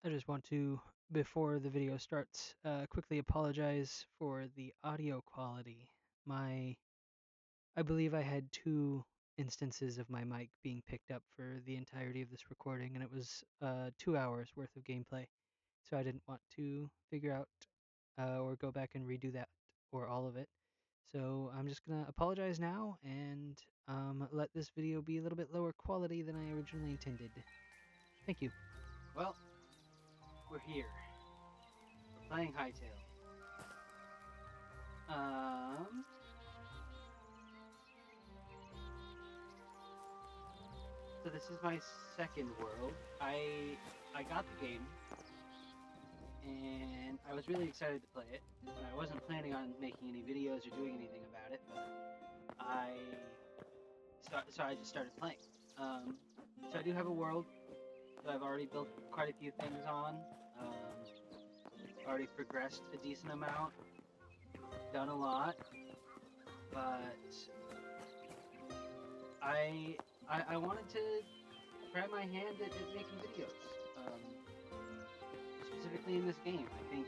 I just want to, before the video starts, quickly apologize for the audio quality. I believe I had two instances of my mic being picked up for the entirety of this recording, and it was 2 hours worth of gameplay. So I didn't want to figure out or go back and redo that or all of it. So I'm just gonna apologize now and let this video be a little bit lower quality than I originally intended. Thank you. Well, we're here. We're playing Hytale. Um, so this is my second world. I got the game, and I was really excited to play it. And I wasn't planning on making any videos or doing anything about it, but so I just started playing. So I do have a world that I've already built quite a few things on. Already progressed a decent amount, done a lot, but I wanted to try my hand at making videos. Specifically in this game, I think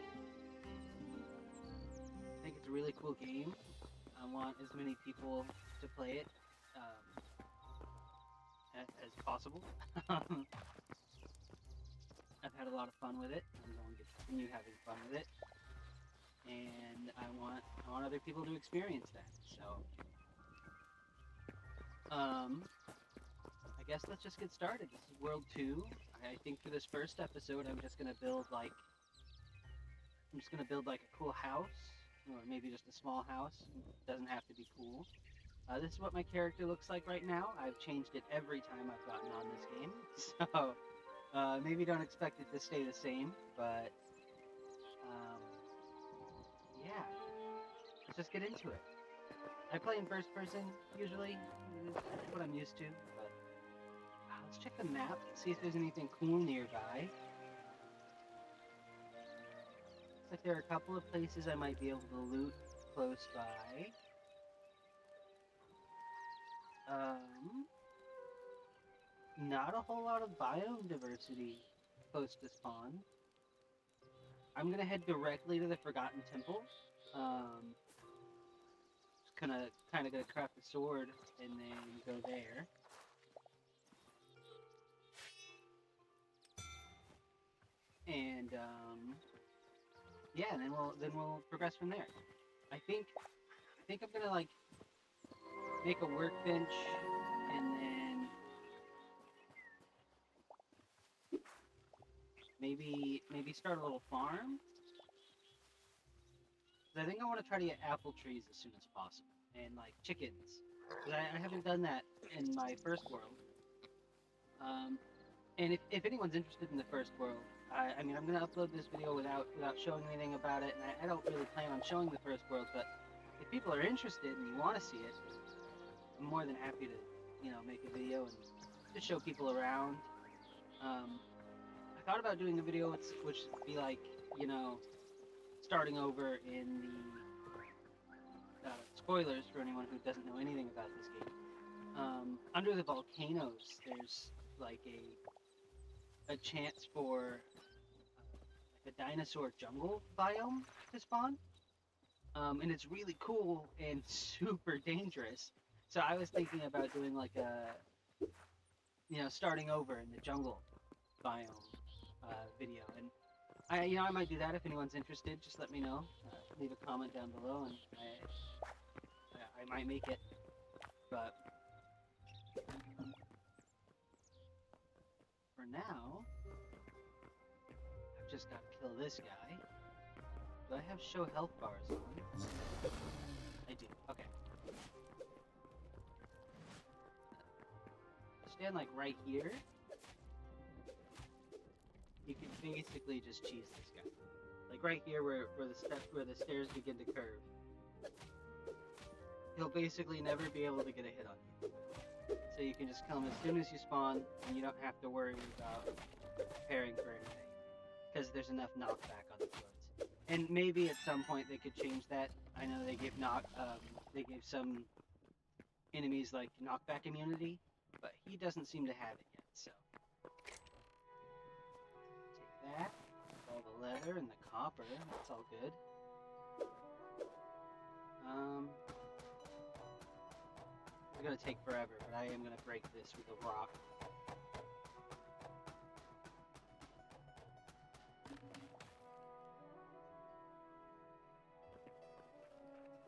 it's a really cool game. I want as many people to play it as possible. I've had a lot of fun with it. I'm going to continue having fun with it, and I want other people to experience that. So, I guess let's just get started. This is World 2. I think for this first episode, I'm just gonna build like a cool house, or maybe just a small house. It doesn't have to be cool. This is what my character looks like right now. I've changed it every time I've gotten on this game, so maybe don't expect it to stay the same, but um, yeah, let's just get into it. I play in first person usually. That's what I'm used to, but let's check the map, see if there's anything cool nearby. Looks like there are a couple of places I might be able to loot close by. Not a whole lot of biome diversity close to spawn. I'm gonna head directly to the Forgotten Temple. Just kind of gonna craft a sword and then go there. And yeah, and then we'll progress from there. I think I'm gonna like make a workbench and then maybe start a little farm. I think I want to try to get apple trees as soon as possible and like chickens. Because I haven't done that in my first world. And if anyone's interested in the first world, I mean, I'm going to upload this video without showing anything about it, and I don't really plan on showing the first world, but if people are interested and you want to see it, I'm more than happy to, make a video and just show people around. I thought about doing a video which would be like, starting over in the spoilers for anyone who doesn't know anything about this game. Under the volcanoes, there's like a chance for like a dinosaur jungle biome to spawn, and it's really cool and super dangerous. So I was thinking about doing like a, starting over in the jungle biome video, and I might do that if anyone's interested. Just let me know. Leave a comment down below, and I might make it. But for now, I've just got to kill this guy. Do I have show health bars on? I do. Okay. Stand like right here. You can basically just cheese this guy. Like right here where the stairs begin to curve. He'll basically never be able to get a hit on you. So you can just kill him as soon as you spawn, and you don't have to worry about preparing for anything. Because there's enough knockback on the floats. And maybe at some point they could change that. I know they gave some enemies like knockback immunity, but he doesn't seem to have it yet, so. Take that. leather and the copper. That's all good. It's gonna take forever, but I am gonna break this with a rock.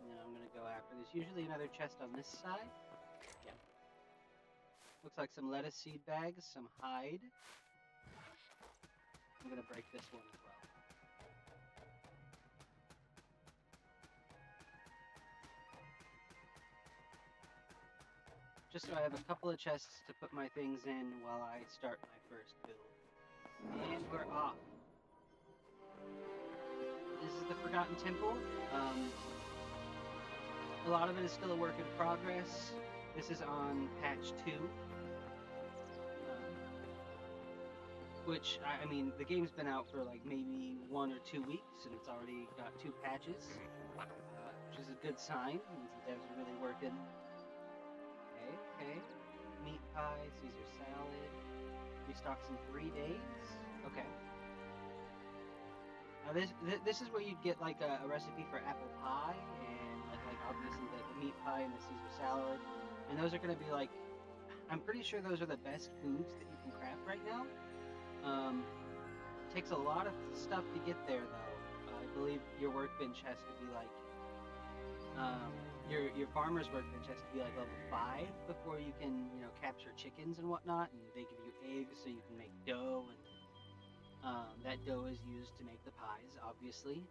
And then I'm gonna go after. There's usually another chest on this side. Yeah. Looks like some lettuce seed bags, some hide. I'm gonna break this one as well. Just so I have a couple of chests to put my things in while I start my first build. And we're off. This is the Forgotten Temple. A lot of it is still a work in progress. This is on patch 2. Which, I mean, the game's been out for like maybe 1 or 2 weeks, and it's already got 2 patches, which is a good sign. Means the devs are really working. Okay. Meat pie, Caesar salad. Restocks in 3 days. Okay. Now this is where you'd get like a recipe for apple pie, and like obviously the meat pie and the Caesar salad, and those are going to be like, I'm pretty sure those are the best foods that you can craft right now. It takes a lot of stuff to get there, though. I believe your workbench has to be like, your farmer's workbench has to be like level 5 before you can, capture chickens and whatnot, and they give you eggs so you can make dough, and that dough is used to make the pies, obviously.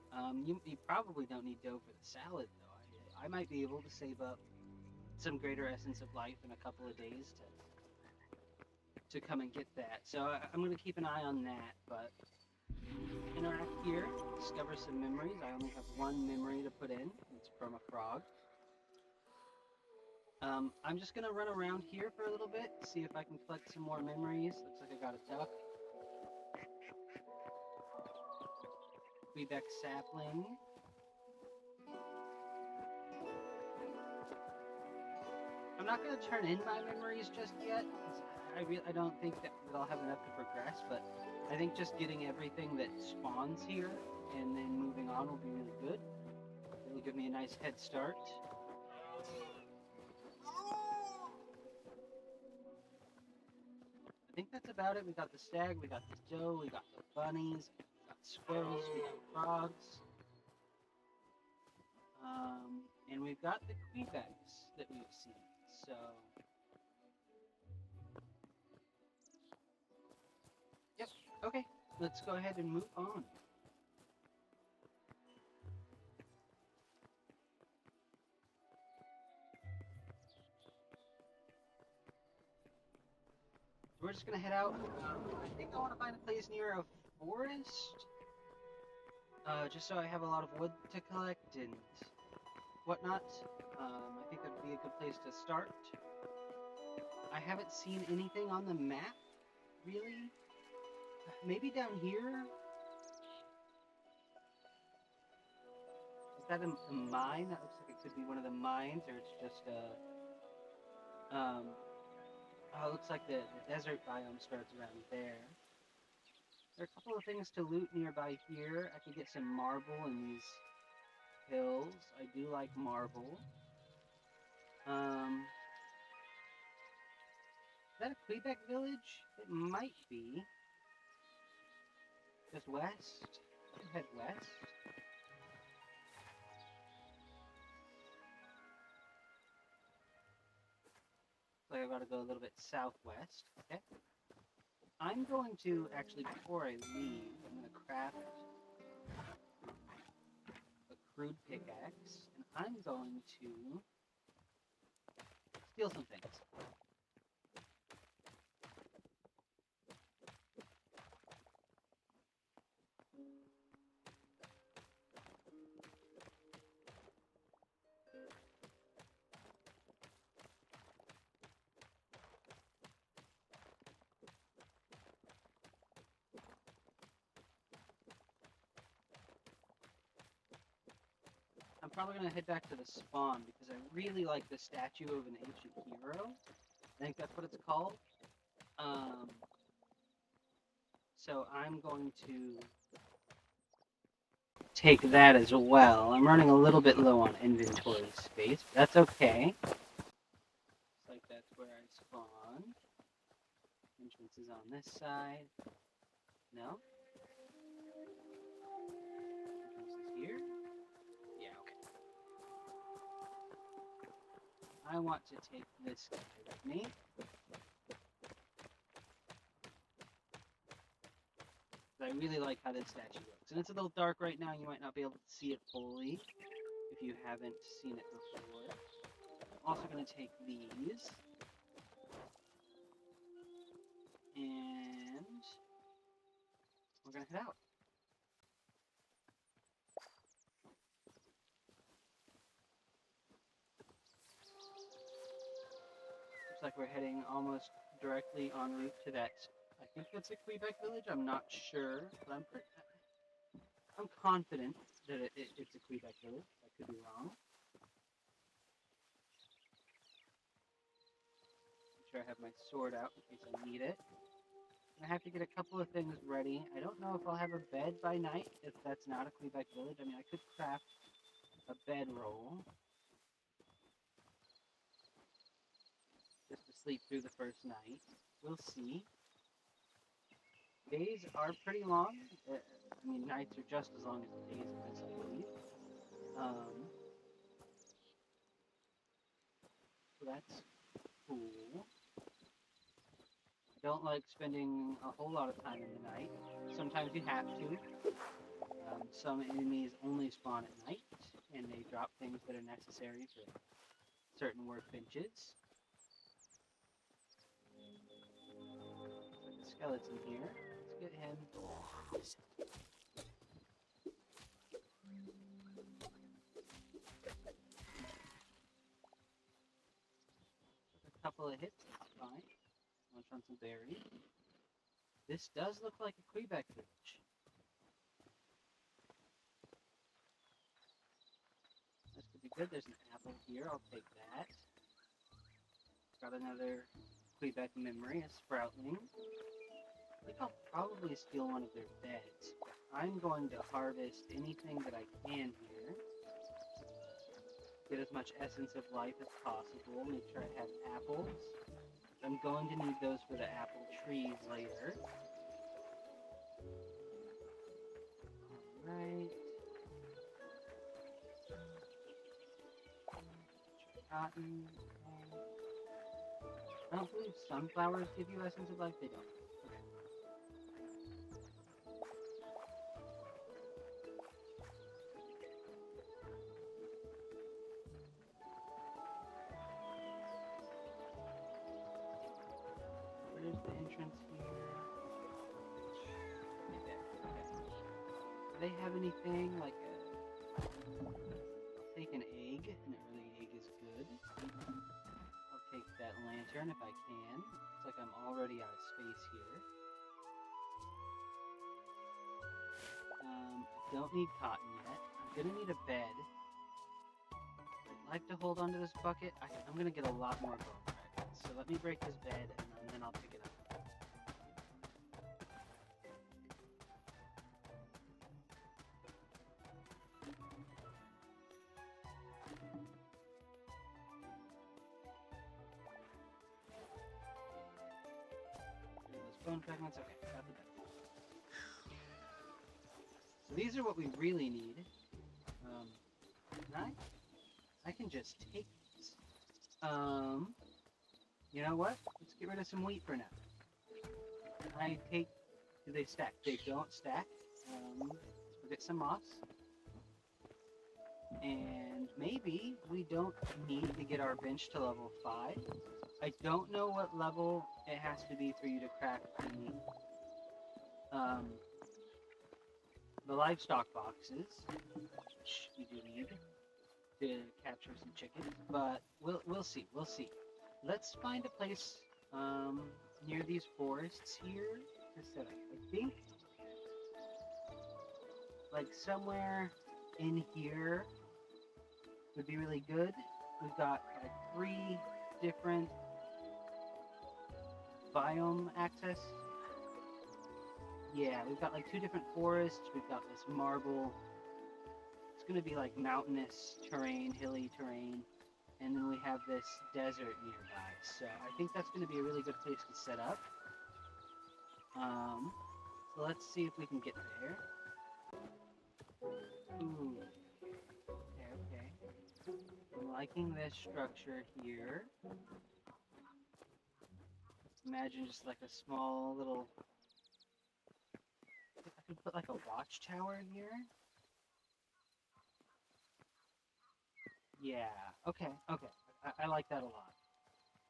You probably don't need dough for the salad, though. I might be able to save up some greater essence of life in a couple of days to come and get that. So I'm going to keep an eye on that, but interact here, discover some memories. I only have 1 memory to put in. It's from a frog. I'm just going to run around here for a little bit, see if I can collect some more memories. Looks like I got a duck. Quebec sapling. I'm not going to turn in my memories just yet. I don't think that I'll have enough to progress, but I think just getting everything that spawns here and then moving on will be really good. It'll give me a nice head start. I think that's about it. We got the stag, we got the doe, we got the bunnies, we got squirrels, we got frogs. And we've got the Quebecs that we've seen. So, yep, okay, let's go ahead and move on. We're just gonna head out. I think I want to find a place near a forest, just so I have a lot of wood to collect and whatnot. I think that would be a good place to start. I haven't seen anything on the map, really. Maybe down here. Is that a mine? That looks like it could be one of the mines, or it's just a. Oh, it looks like the desert biome starts around there. There are a couple of things to loot nearby here. I could get some marble in these hills. I do like marble. Is that a Quebec village? It might be. Just west. Head west. So I've got to go a little bit southwest. Okay. I'm going to, actually, before I leave, I'm going to craft a crude pickaxe, and I'm going to steal some things. I'm probably going to head back to the spawn because I really like the statue of an ancient hero. I think that's what it's called. So I'm going to take that as well. I'm running a little bit low on inventory space, but that's okay. Looks like that's where I spawn. Entrance is on this side. No? Entrance is here? Yeah, okay. I want to take this guy with me. I really like how this statue looks. And it's a little dark right now, you might not be able to see it fully if you haven't seen it before. I'm also going to take these. And we're going to head out. Looks like we're heading almost directly en route to that. I think that's a Quebec village. I'm not sure, but I'm confident that it's a Quebec village. I could be wrong. Make sure I have my sword out in case I need it. I have to get a couple of things ready. I don't know if I'll have a bed by night if that's not a Quebec village. I mean, I could craft a bedroll just to sleep through the first night. We'll see. Days are pretty long. I mean, nights are just as long as the days in this, I believe. So that's cool. Don't like spending a whole lot of time in the night. Sometimes you have to. Some enemies only spawn at night, and they drop things that are necessary for certain workbenches. There's a skeleton here. Let's get him. A couple of hits, that's fine. Munch on some berries. This does look like a Quebec village. This could be good. There's an apple here. I'll take that. Got another Quebec memory, a sproutling. I think I'll probably steal one of their beds. I'm going to harvest anything that I can here. Get as much essence of life as possible. Make sure I have apples. I'm going to need those for the apple trees later. Alright. Cotton. I don't believe sunflowers give you essence of life. They don't. Okay. Where's the entrance here? Right there. Okay. Do they have anything like a... I'll take an egg. An early egg is good. I'll take that lantern if I can. Looks like I'm already out of space here. Don't need cotton yet. I'm gonna need a bed. I'd like to hold onto this bucket. I'm gonna get a lot more bone fragments. So let me break this bed and then I'll pick it up. Those bone fragments, okay, got the bed. So these are what we really need. I can just take these. You know what? Let's get rid of some wheat for now. Do they stack? They don't stack. We'll get some moss. And maybe we don't need to get our bench to level 5. I don't know what level it has to be for you to craft the livestock boxes, which we do need to capture some chickens, but we'll see. Let's find a place near these forests here to set up. I think like somewhere in here would be really good. We've got like 3 different biome access. Yeah, we've got like 2 different forests. We've got this marble going to be like mountainous terrain, hilly terrain, and then we have this desert nearby. So I think that's going to be a really good place to set up. So let's see if we can get there. Ooh, okay. I'm liking this structure here. Imagine just like a small little... I could put like a watchtower here. Yeah, okay. I like that a lot.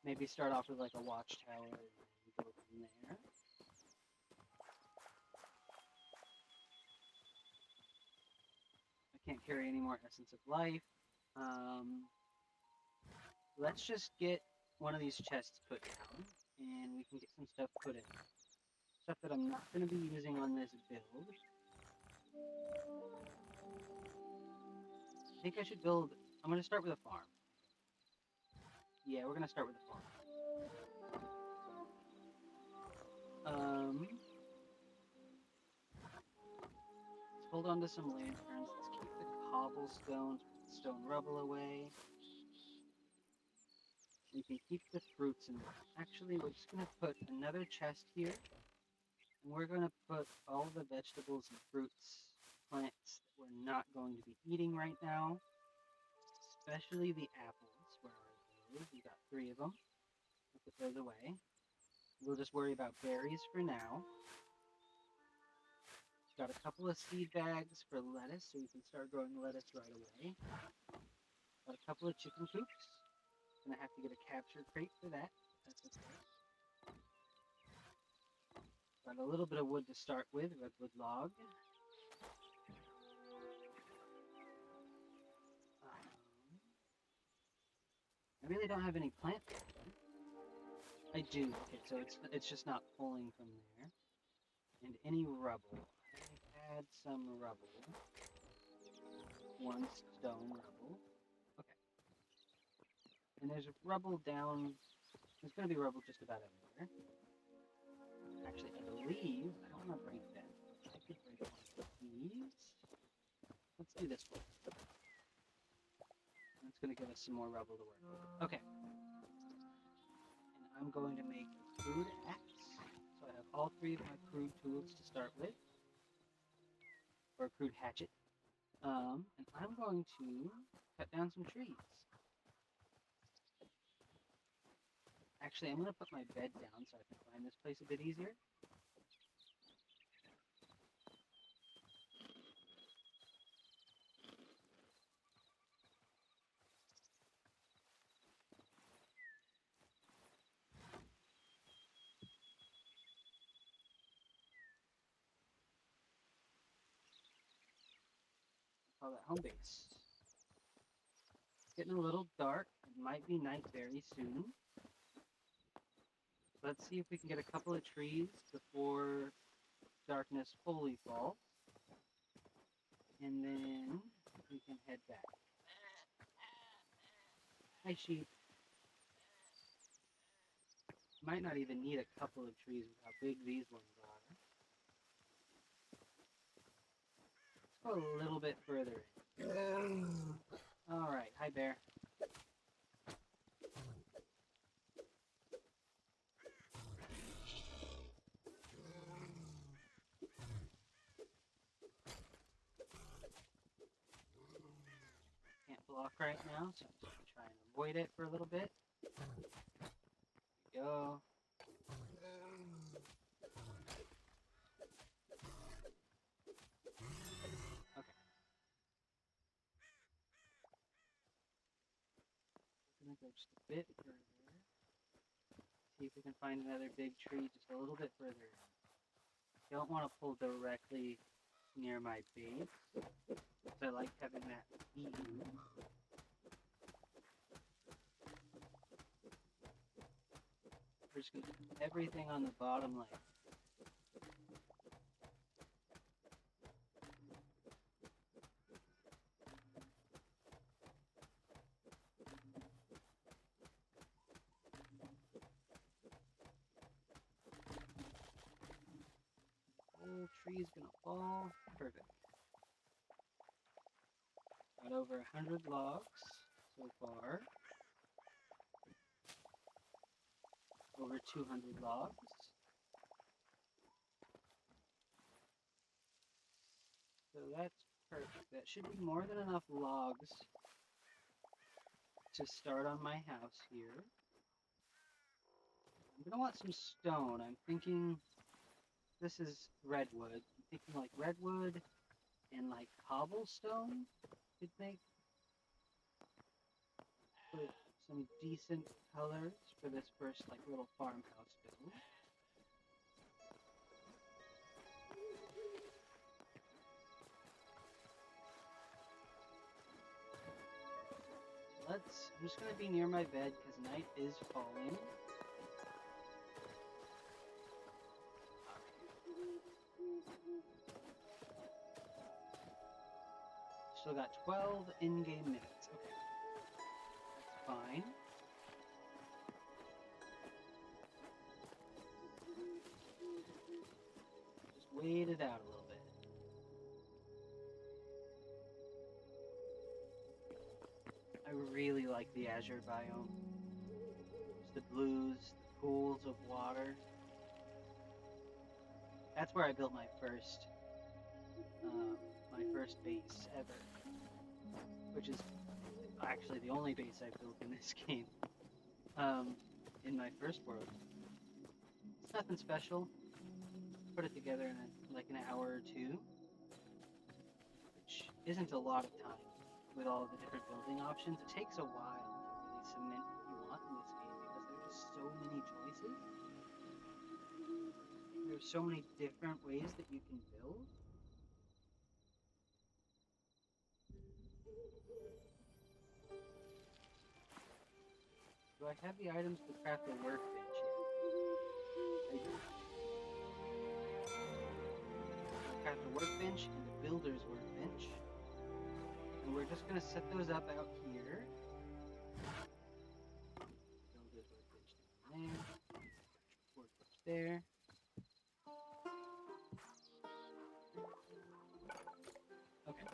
Maybe start off with like a watchtower and go from there. I can't carry any more Essence of Life. Let's just get one of these chests put down, and we can get some stuff put in. Stuff that I'm not going to be using on this build. I think I should build... I'm going to start with a farm. Yeah, we're going to start with a farm. Let's hold on to some lanterns. Let's keep the cobblestones, put the stone rubble away. We can keep the fruits in there. Actually, we're just going to put another chest here. And we're going to put all the vegetables and fruits, plants that we're not going to be eating right now. Especially the apples. Where are those? We got 3 of them. We'll put those away. We'll just worry about berries for now. Got a couple of seed bags for lettuce, so we can start growing lettuce right away. Got a couple of chicken coops. Gonna have to get a capture crate for that. That's okay. Got a little bit of wood to start with, redwood log. I really don't have any plant water. I do. Okay, so it's just not pulling from there. And any rubble. I had some rubble. 1 stone rubble. Okay. And there's rubble down. There's going to be rubble just about everywhere. Actually, I believe I don't want to break that. I could break one of these. Let's do this one. That's going to give us some more rubble to work with. Okay. And I'm going to make a crude axe. So I have all 3 of my crude tools to start with. Or a crude hatchet. And I'm going to cut down some trees. Actually, I'm going to put my bed down so I can find this place a bit easier. Call that home base. It's getting a little dark. It might be night very soon. Let's see if we can get a couple of trees before darkness fully falls. And then we can head back. Hi, sheep. Might not even need a couple of trees with how big these ones are. Let's go a little bit further in. Alright, hi bear. Can't block right now, so I'm just going to try and avoid it for a little bit. There we go. Okay. I'm going to go just a bit further. See if we can find another big tree just a little bit further. Don't want to pull directly near my base, because I like having that view. We're just going to do everything on the bottom layer. Whole tree's gonna fall. Perfect. Got over 100 logs so far. Over 200 logs. So that's perfect. That should be more than enough logs to start on my house here. I'm gonna want some stone. I'm thinking this is redwood. I'm thinking like redwood and like cobblestone could make for some decent colors for this first like little farmhouse build. I'm just gonna be near my bed because night is falling. Still got 12 in-game minutes. Okay, that's fine. Just wait it out a little bit. I really like the azure biome. Just the blues, the pools of water. That's where I built my first base ever, which is actually the only base I've built in this game. In my first world, it's nothing special. Put it together in like an hour or two, which isn't a lot of time with all of the different building options. It takes a while to really cement what you want in this game because there's just so many choices. There's so many different ways that you can build. Do I have the items to craft a workbench yet? I do. I'll craft a workbench and a builder's workbench. And we're just going to set those up out here. Builder's workbench down there. Workbench there. Okay.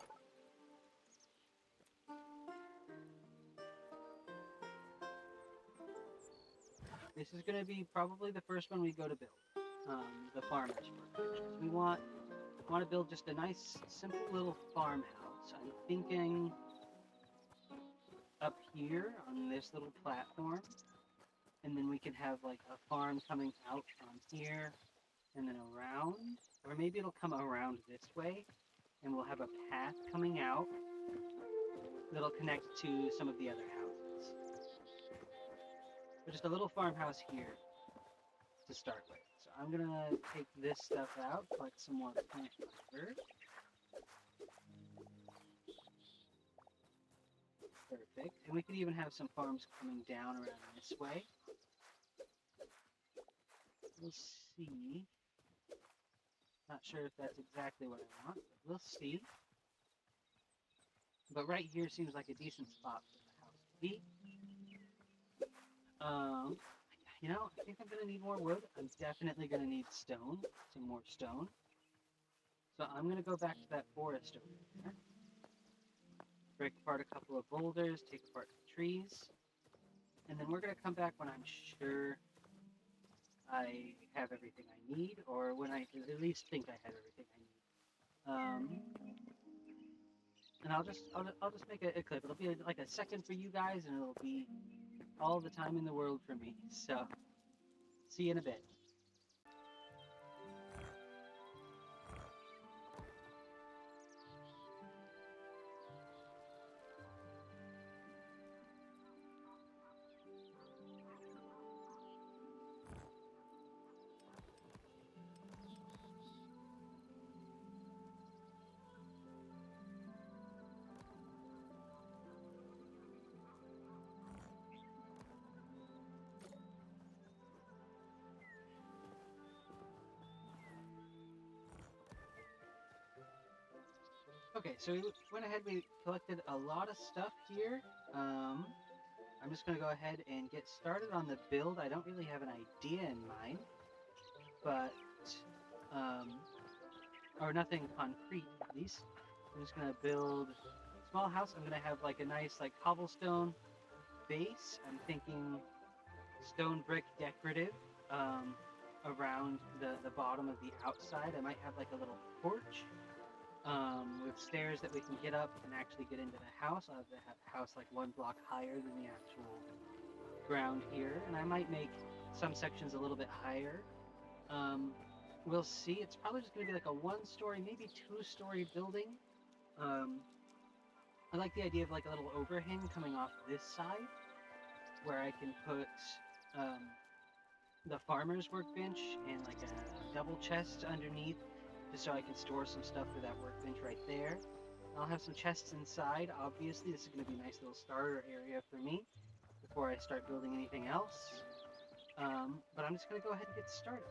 This is going to be probably the first one we go to build. The farmer's workbench. We want to build just a nice, simple little farmhouse. I'm thinking up here on this little platform, and then we can have like a farm coming out from here and then around, or maybe it'll come around this way, and we'll have a path coming out that'll connect to some of the other houses. But just a little farmhouse here to start with. So I'm gonna take this stuff out, collect some more plant fiber. Perfect. And we could even have some farms coming down around this way. We'll see. Not sure if that's exactly what I want, but we'll see. But right here seems like a decent spot for the house to be. You know, I think I'm gonna need more wood. I'm definitely gonna need stone, some more stone. So I'm gonna go back to that forest over there. Break apart a couple of boulders, take apart the trees, and then we're gonna come back when I'm sure I have everything I need, or when I at least think I have everything I need. And I'll just make a clip. It'll be like a second for you guys, and it'll be all the time in the world for me. So, see you in a bit. Okay, so we went ahead, we collected a lot of stuff here. I'm just going to go ahead and get started on the build. I don't really have an idea in mind, but, or nothing concrete at least. I'm just going to build small house, I'm gonna have like a nice like cobblestone base. I'm thinking stone brick decorative around the bottom of the outside. I might have like a little porch with stairs that we can get up and actually get into the house. I'll have the house like one block higher than the actual ground here, and I might make some sections a little bit higher. Um, we'll see. It's probably just going to be like a one-story, maybe two-story building. Um, I like the idea of like a little overhang coming off this side, where I can put um, the farmer's workbench and like a double chest underneath, just so I can store some stuff for that workbench right there. I'll have some chests inside. Obviously, this is going to be a nice little starter area for me before I start building anything else. But I'm just going to go ahead and get started.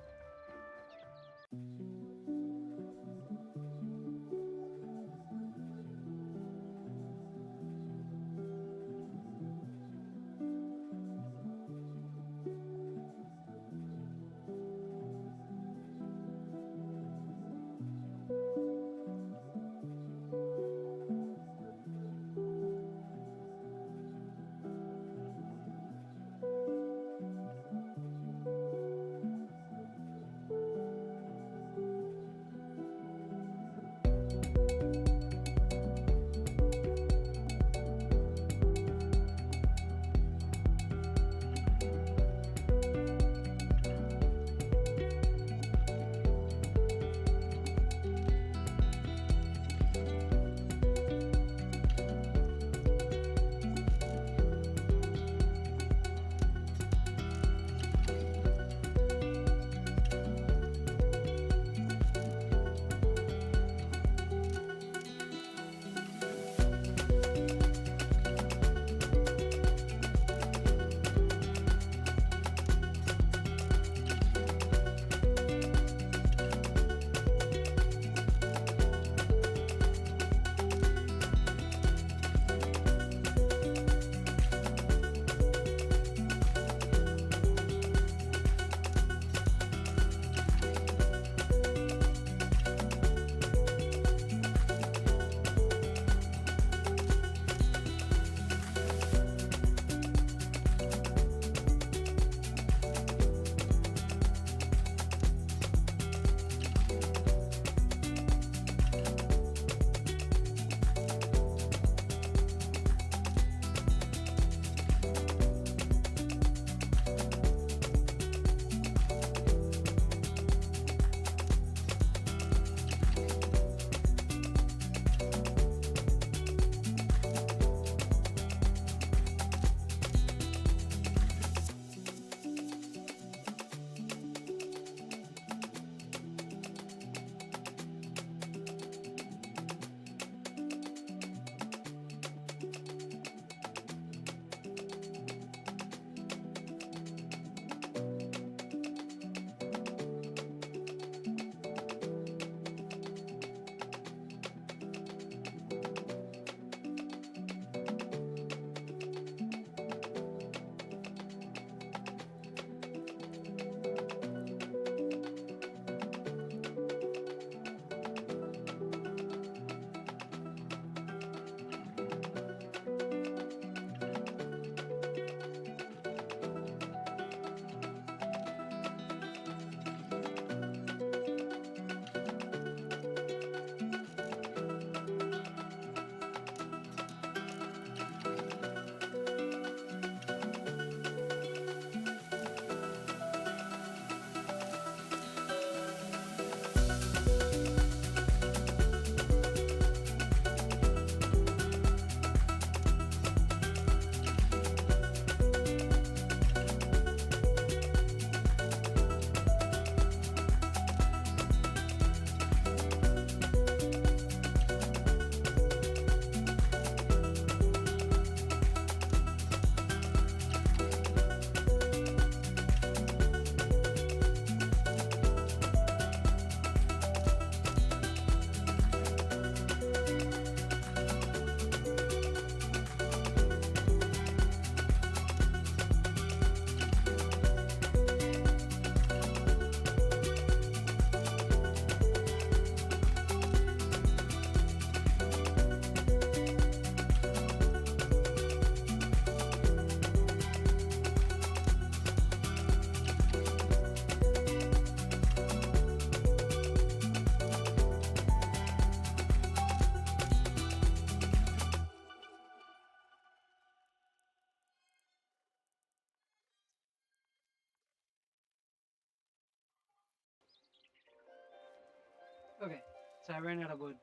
Okay, so I ran out of wood.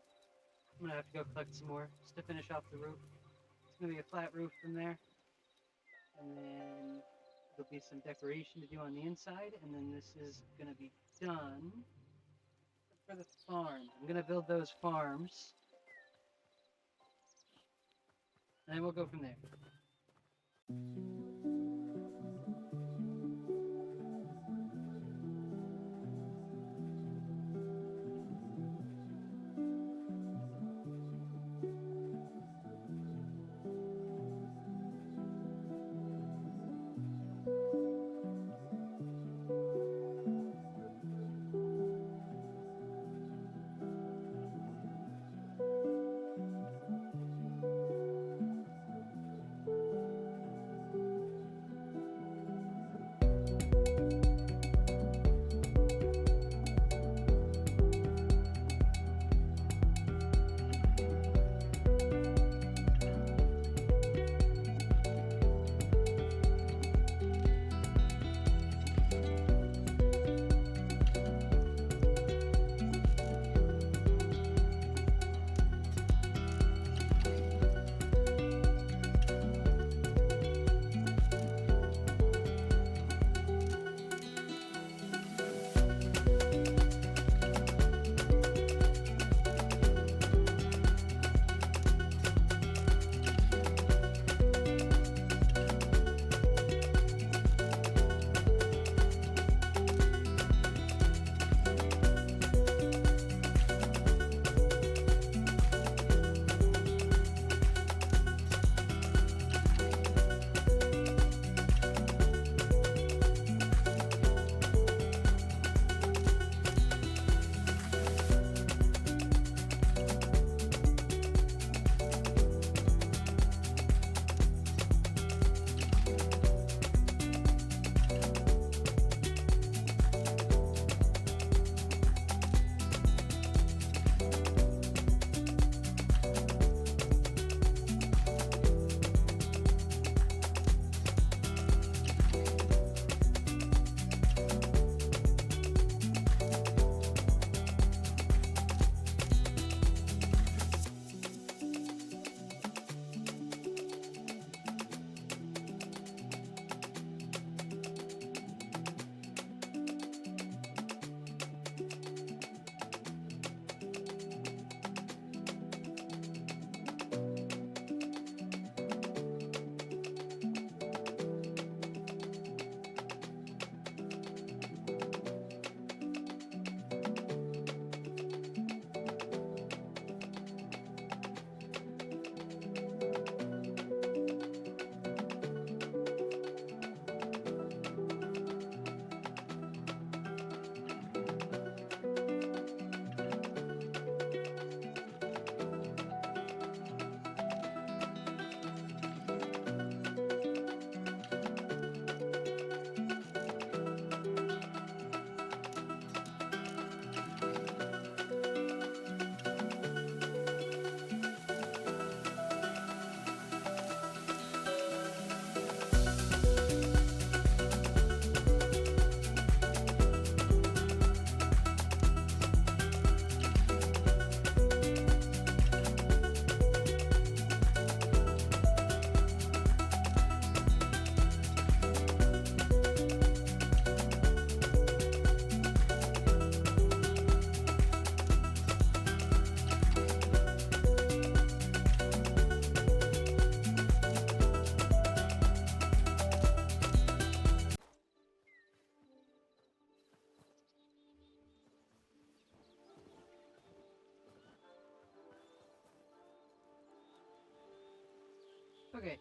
I'm gonna have to go collect some more just to finish off the roof. It's gonna be a flat roof from there, and then there'll be some decoration to do on the inside, and then this is gonna be done for the farm. I'm gonna build those farms, and then we'll go from there. Okay,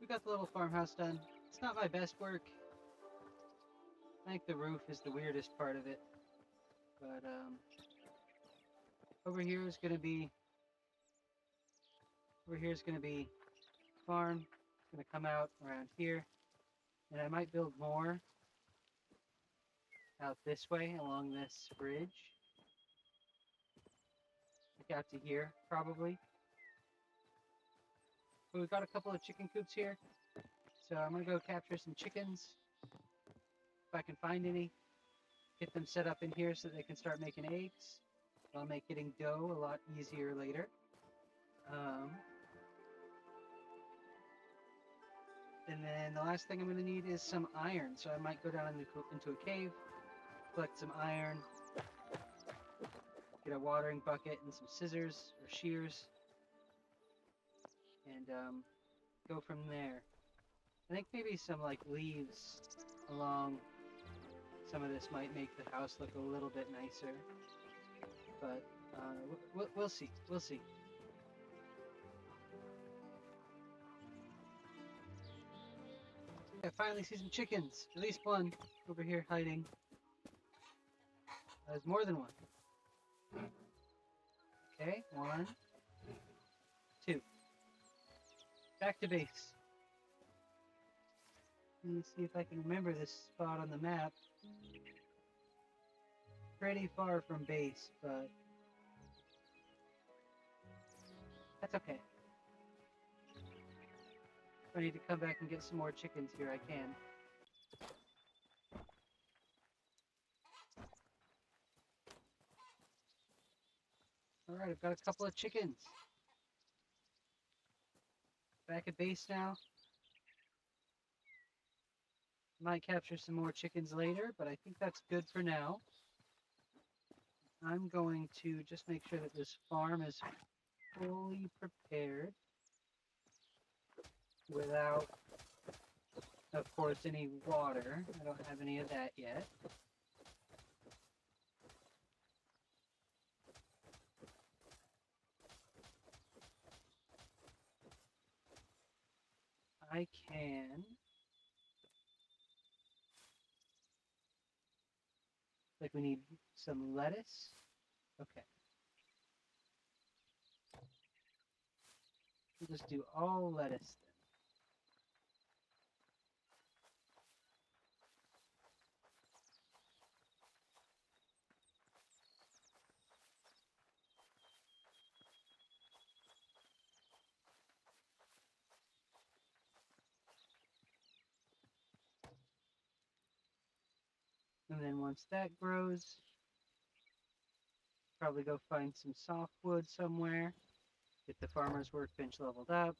we got the little farmhouse done. It's not my best work. I think the roof is the weirdest part of it. But over here is gonna be farm. It's gonna come out around here, and I might build more out this way along this bridge, like out to here probably. But we've got a couple of chicken coops here, so I'm gonna go capture some chickens if I can find any. Get them set up in here so they can start making eggs. That'll make getting dough a lot easier later. And then the last thing I'm going to need is some iron. So I might go down into a cave, collect some iron, get a watering bucket and some scissors or shears, and go from there. I think maybe some like leaves along some of this might make the house look a little bit nicer, but we'll see. We'll see. I finally see some chickens. At least one over here hiding. There's more than one. Okay, 1, 2. Back to base. Let me see if I can remember this spot on the map. Pretty far from base, but that's okay. If I need to come back and get some more chickens here, I can. Alright, I've got a couple of chickens. Back at base now. Might capture some more chickens later, but I think that's good for now. I'm going to just make sure that this farm is fully prepared without, of course, any water. I don't have any of that yet. I can... Like we need some lettuce. Okay. We'll just do all lettuce then. And then once that grows, probably go find some softwood somewhere. Get the farmer's workbench leveled up.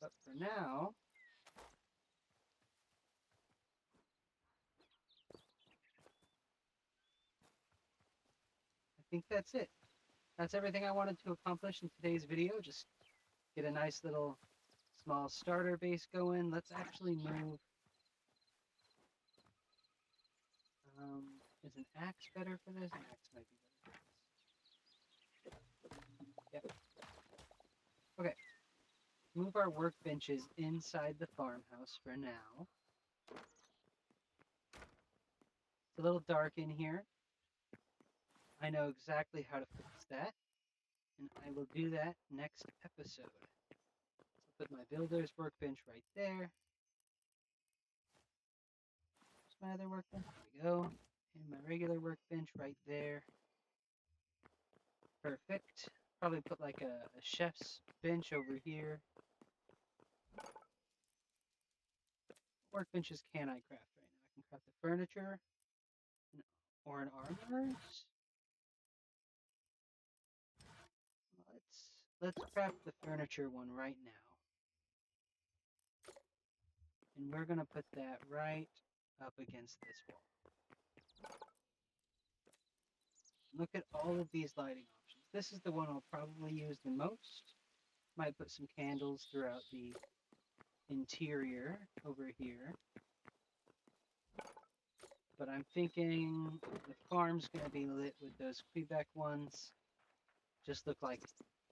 But for now, I think that's it. That's everything I wanted to accomplish in today's video. Just get a nice little small starter base going. Let's actually move. Is an axe better for this? An axe might be better for this. Yep. Okay. Move our workbenches inside the farmhouse for now. It's a little dark in here. I know exactly how to fix that, and I will do that next episode. So put my builder's workbench right there. There's my other workbench. There we go. And my regular workbench right there. Perfect. Probably put like a chef's bench over here. What workbenches can I craft right now? I can craft the furniture or an armorer's. Let's craft the furniture one right now. And we're gonna put that right up against this wall. Look at all of these lighting options. This is the one I'll probably use the most. Might put some candles throughout the interior over here. But I'm thinking the farm's gonna be lit with those Quebec ones. Just look like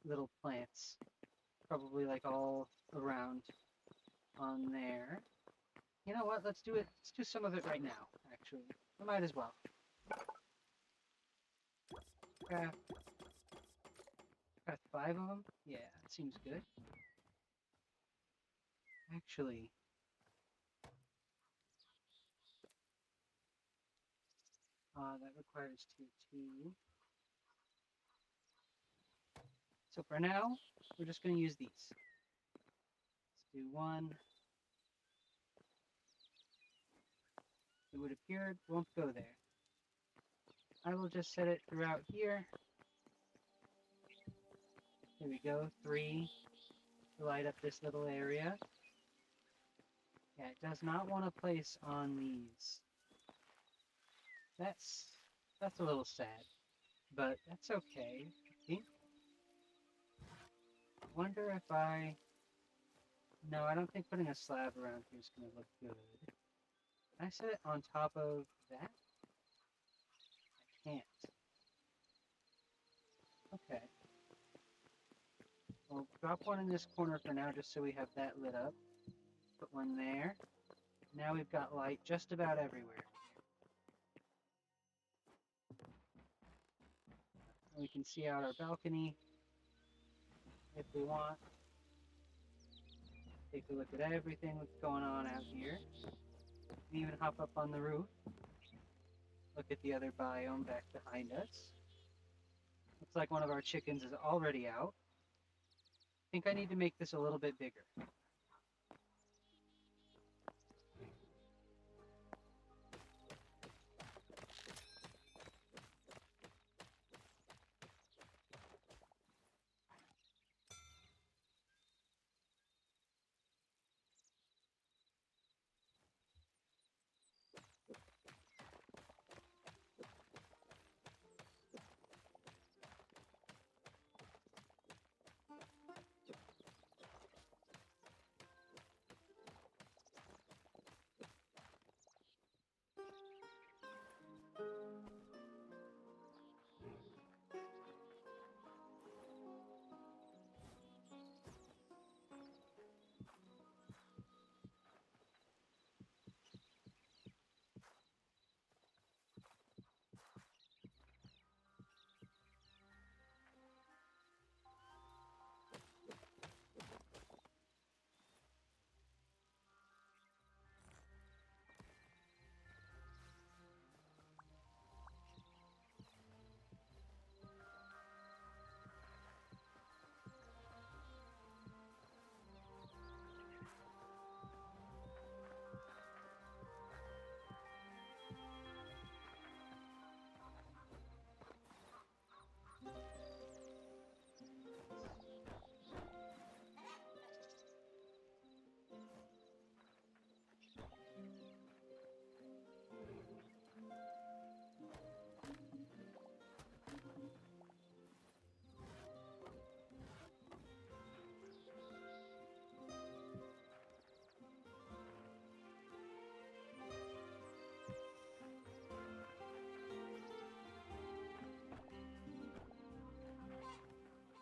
little plants. Probably like all around on there. You know what? Let's do it. Let's do some of it right now, actually. We might as well. Craft 5 of them? Yeah, that seems good. Actually, that requires 2. So for now, we're just going to use these. Let's do 1. It would appear it won't go there. I will just set it throughout here. Here we go, 3 to light up this little area. Yeah, it does not want to place on these. That's a little sad, but that's okay. I think. Wonder if I... No, I don't think putting a slab around here is going to look good. Can I set it on top of that? I can't. Okay. We'll drop one in this corner for now just so we have that lit up. Put one there. Now we've got light just about everywhere. We can see out our balcony if we want. Take a look at everything that's going on out here. And even hop up on the roof. Look at the other biome back behind us. Looks like one of our chickens is already out. I think I need to make this a little bit bigger.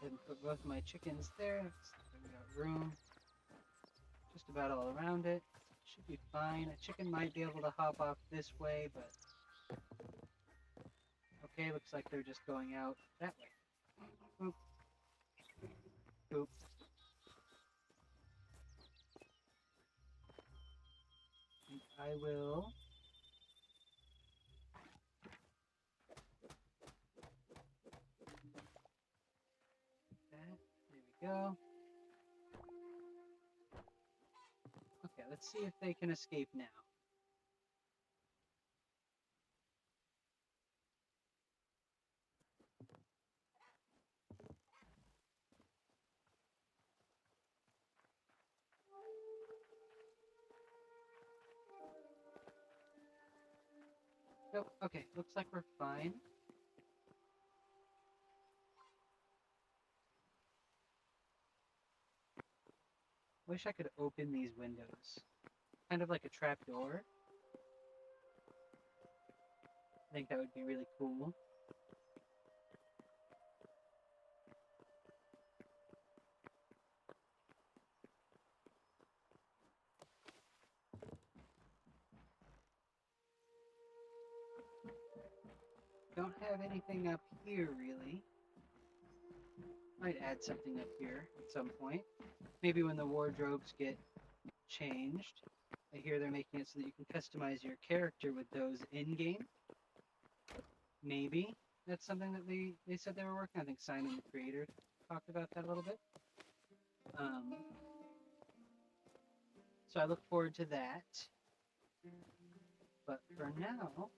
And put both my chickens there. We got room just about all around it. Should be fine. A chicken might be able to hop off this way, but okay, looks like they're just going out that way. Oop. Oop. And I will that. There we go. Okay, let's see if they can escape now. Nope, okay, looks like we're fine. Wish I could open these windows. Kind of like a trap door. I think that would be really cool. Don't have anything up here, really. Might add something up here at some point. Maybe when the wardrobes get changed. I hear they're making it so that you can customize your character with those in-game. Maybe that's something that they said they were working on. I think Simon, the creator, talked about that a little bit. So I look forward to that. But for now,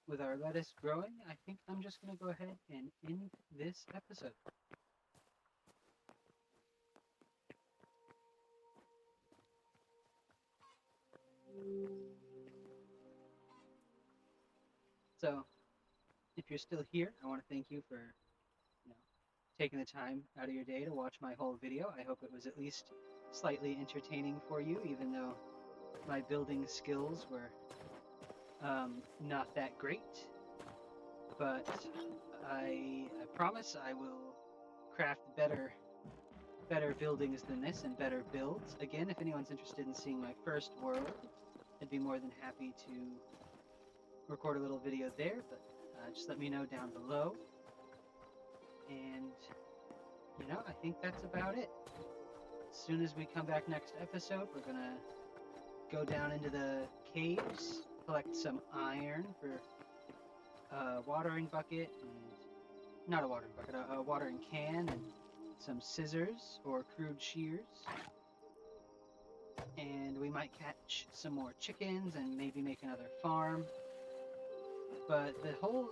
with our lettuce growing, I think I'm just going to go ahead and end this episode. So, if you're still here, I want to thank you for, taking the time out of your day to watch my whole video. I hope it was at least slightly entertaining for you, even though my building skills were not that great. But I promise I will craft better buildings than this and better builds. Again, if anyone's interested in seeing my first world, I'd be more than happy to record a little video there, but just let me know down below. And, I think that's about it. As soon as we come back next episode, we're going to go down into the caves, collect some iron for a watering bucket, and not a watering bucket, a watering can, and some scissors or crude shears. And we might catch some more chickens and maybe make another farm. But I want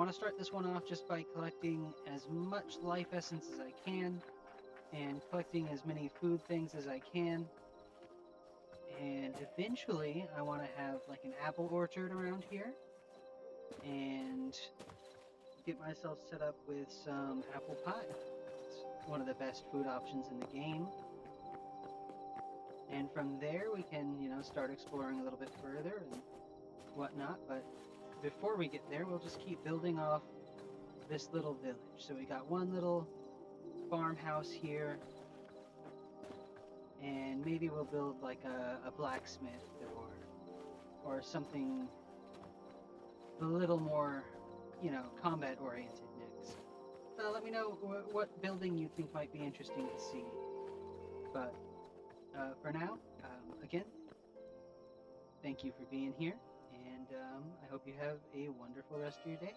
to start this one off just by collecting as much life essence as I can and collecting as many food things as I can. And eventually I want to have like an apple orchard around here and get myself set up with some apple pie. It's one of the best food options in the game. And from there we can, start exploring a little bit further and whatnot. But before we get there, we'll just keep building off this little village. So we got one little farmhouse here, and maybe we'll build like a blacksmith or something a little more, combat oriented next. Let me know what building you think might be interesting to see. But for now, again, thank you for being here, and I hope you have a wonderful rest of your day.